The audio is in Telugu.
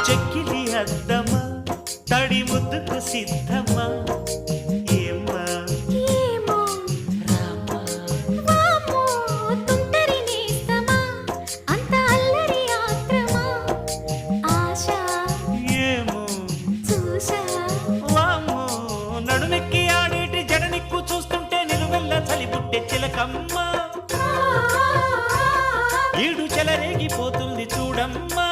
చెక్కిలి అద్దమా తడి ముద్దుకు సిద్ధమా ఏమ్మా ఏమో రామ్మా వామ్మో తుంటరి నేస్తమా అంత అల్లరి ఆత్రమా ఆశ ఏమో చూశా వామ్మో నడుమెక్కి ఆడేటి జడనిక్కు చూస్తుంటే నిలువెల్ల చలిబుట్టే చిలకమ్మ ఈడు చెలరేగిపోతుంది చూడమ్మా